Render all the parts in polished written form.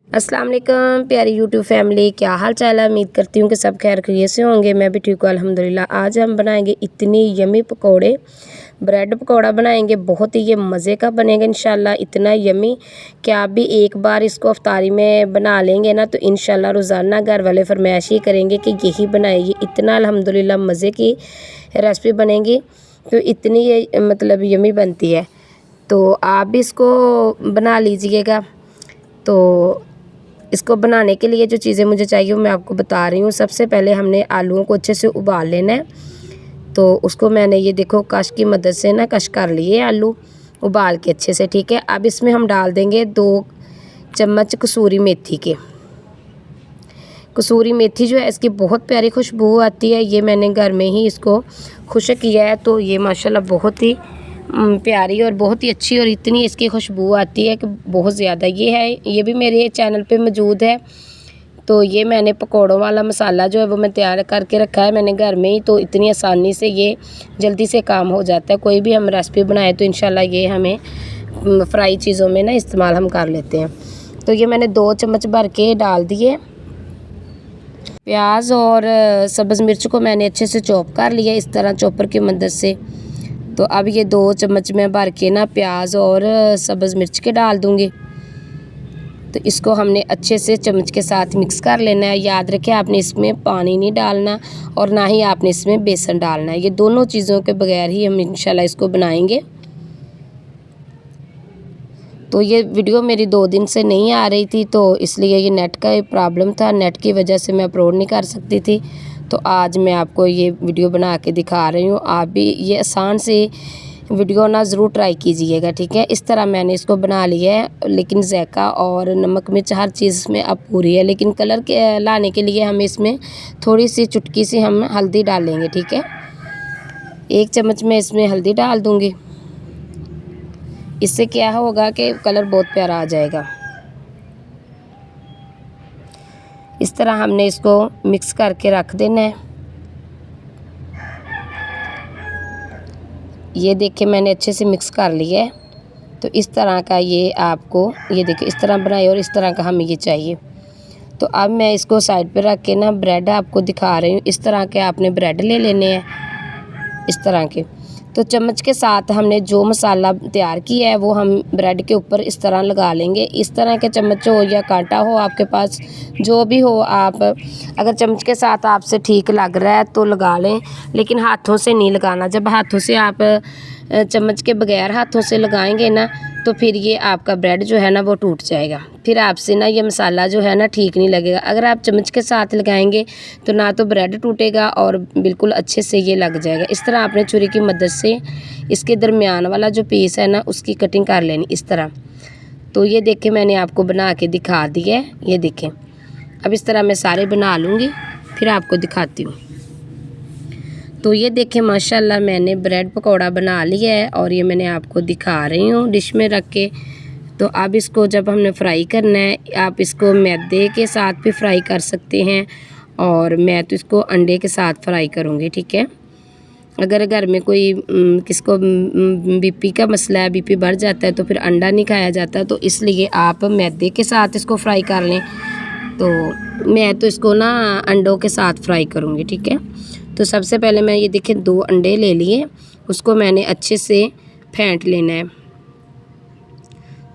अस्सलाम वालेकुम प्यारी यूट्यूब फैमिली, क्या हाल चाल है। उम्मीद करती हूँ कि सब खैर खैरियत से होंगे। मैं भी ठीक हूँ अल्हम्दुलिल्लाह। आज हम बनाएंगे इतनी यमी पकौड़े, ब्रेड पकौड़ा बनाएंगे। बहुत ही ये मज़े का बनेगा इंशाल्लाह, इतना यमी कि आप भी एक बार इसको अफ्तारी में बना लेंगे ना तो इंशाल्लाह रोज़ाना घर वाले फरमाइश ही करेंगे कि यही बनाइए। इतना अल्हम्दुलिल्लाह मज़े की रेसिपी बनेगी, तो इतनी ये मतलब यमी बनती है, तो आप भी इसको बना लीजिएगा। तो इसको बनाने के लिए जो चीज़ें मुझे चाहिए वो मैं आपको बता रही हूँ। सबसे पहले हमने आलूओं को अच्छे से उबाल लेना है, तो उसको मैंने ये देखो कश की मदद से ना कश कर लिए आलू उबाल के अच्छे से, ठीक है। अब इसमें हम डाल देंगे 2 चम्मच कसूरी मेथी के। कसूरी मेथी जो है इसकी बहुत प्यारी खुशबू आती है। ये मैंने घर में ही इसको खुश्क किया है, तो ये माशाल्लाह बहुत ही प्यारी और बहुत ही अच्छी और इतनी इसकी खुशबू आती है कि बहुत ज़्यादा। ये भी मेरे चैनल पे मौजूद है। तो ये मैंने पकौड़ों वाला मसाला जो है वो मैं तैयार करके रखा है मैंने घर में ही, तो इतनी आसानी से ये जल्दी से काम हो जाता है। कोई भी हम रेसिपी बनाए तो इंशाल्लाह ये हमें फ्राई चीज़ों में ना इस्तेमाल हम कर लेते हैं। तो ये मैंने 2 चम्मच भर के डाल दिए। प्याज और सब्ज़ मिर्च को मैंने अच्छे से चॉप कर लिया इस तरह चॉपर की मदद से। तो अब ये 2 चम्मच में भर के ना प्याज और सब्ज़ मिर्च के डाल दूँगी। तो इसको हमने अच्छे से चम्मच के साथ मिक्स कर लेना है। याद रखें आपने इसमें पानी नहीं डालना और ना ही आपने इसमें बेसन डालना है। ये दोनों चीज़ों के बगैर ही हम इंशाल्लाह इसको बनाएंगे। तो ये वीडियो मेरी 2 दिन से नहीं आ रही थी, तो इसलिए ये नेट का प्रॉब्लम था, नेट की वजह से मैं अपलोड नहीं कर सकती थी। तो आज मैं आपको ये वीडियो बना के दिखा रही हूँ। आप भी ये आसान से वीडियो ना ज़रूर ट्राई कीजिएगा, ठीक है। इस तरह मैंने इसको बना लिया है, लेकिन जायका और नमक मिर्च हर चीज़ में अब पूरी है। लेकिन कलर के लाने के लिए हम इसमें थोड़ी सी चुटकी सी हम हल्दी डालेंगे, ठीक है। 1 चम्मच में इसमें हल्दी डाल दूँगी। इससे क्या होगा कि कलर बहुत प्यारा आ जाएगा। इस तरह हमने इसको मिक्स करके रख देना है। ये देखिए मैंने अच्छे से मिक्स कर लिया है। तो इस तरह का ये आपको ये देखिए इस तरह बनाए और इस तरह का हमें ये चाहिए। तो अब मैं इसको साइड पे रख के ना ब्रेड आपको दिखा रही हूँ। इस तरह के आपने ब्रेड ले लेने हैं, इस तरह के। तो चम्मच के साथ हमने जो मसाला तैयार किया है वो हम ब्रेड के ऊपर इस तरह लगा लेंगे। इस तरह के चम्मच हो या कांटा हो आपके पास, जो भी हो, आप अगर चम्मच के साथ आपसे ठीक लग रहा है तो लगा लें, लेकिन हाथों से नहीं लगाना। जब हाथों से आप चम्मच के बगैर हाथों से लगाएंगे ना तो फिर ये आपका ब्रेड जो है ना वो टूट जाएगा। फिर आपसे ना ये मसाला जो है ना ठीक नहीं लगेगा। अगर आप चम्मच के साथ लगाएंगे तो ना तो ब्रेड टूटेगा और बिल्कुल अच्छे से ये लग जाएगा। इस तरह आपने छुरी की मदद से इसके दरमियान वाला जो पीस है ना उसकी कटिंग कर लेनी इस तरह। तो ये देखें मैंने आपको बना के दिखा दिया है, ये देखें। अब इस तरह मैं सारे बना लूँगी फिर आपको दिखाती हूँ। तो ये देखें माशाल्लाह मैंने ब्रेड पकौड़ा बना लिया है और ये मैंने आपको दिखा रही हूँ डिश में रख के। तो अब इसको जब हमने फ्राई करना है, आप इसको मैदे के साथ भी फ्राई कर सकते हैं और मैं तो इसको अंडे के साथ फ्राई करूँगी, ठीक है। अगर घर में कोई किसको बीपी का मसला है, बीपी बढ़ जाता है तो फिर अंडा नहीं खाया जाता, तो इसलिए आप मैदे के साथ इसको फ्राई कर लें। तो मैं तो इसको ना अंडों के साथ फ्राई करूँगी, ठीक है। तो सबसे पहले मैं ये देखें 2 अंडे ले लिए, उसको मैंने अच्छे से फेंट लेना है।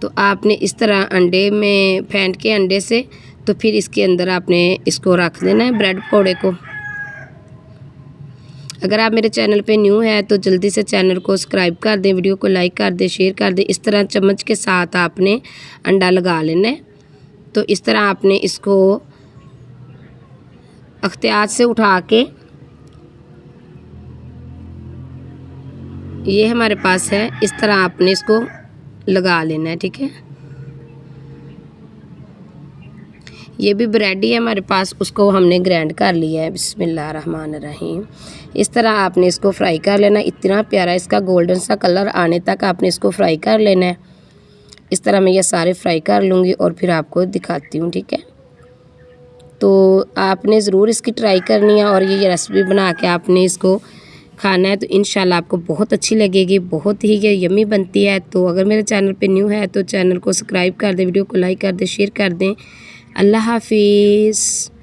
तो आपने इस तरह अंडे में फेंट के अंडे से तो फिर इसके अंदर आपने इसको रख देना है ब्रेड पकौड़े को। अगर आप मेरे चैनल पे न्यू है तो जल्दी से चैनल को सब्सक्राइब कर दें, वीडियो को लाइक कर दें, शेयर कर दें। इस तरह चम्मच के साथ आपने अंडा लगा लेना है। तो इस तरह आपने इसको अख्तियार से उठा के, ये हमारे पास है, इस तरह आपने इसको लगा लेना है, ठीक है। ये भी ब्रेड ही है हमारे पास, उसको हमने ग्राइंड कर लिया है। बिस्मिल्लाहिर्रहमानिर्रहीम। इस तरह आपने इसको फ्राई कर लेना। इतना प्यारा इसका गोल्डन सा कलर आने तक आपने इसको फ्राई कर लेना है। इस तरह मैं ये सारे फ्राई कर लूँगी और फिर आपको दिखाती हूँ, ठीक है। तो आपने ज़रूर इसकी ट्राई करनी है और ये रेसिपी बना के आपने इसको खाना है, तो इंशाल्लाह आपको बहुत अच्छी लगेगी। बहुत ही ये यम्मी बनती है। तो अगर मेरे चैनल पे न्यू है तो चैनल को सब्सक्राइब कर दें, वीडियो को लाइक कर दें, शेयर कर दें। अल्लाह हाफिज़।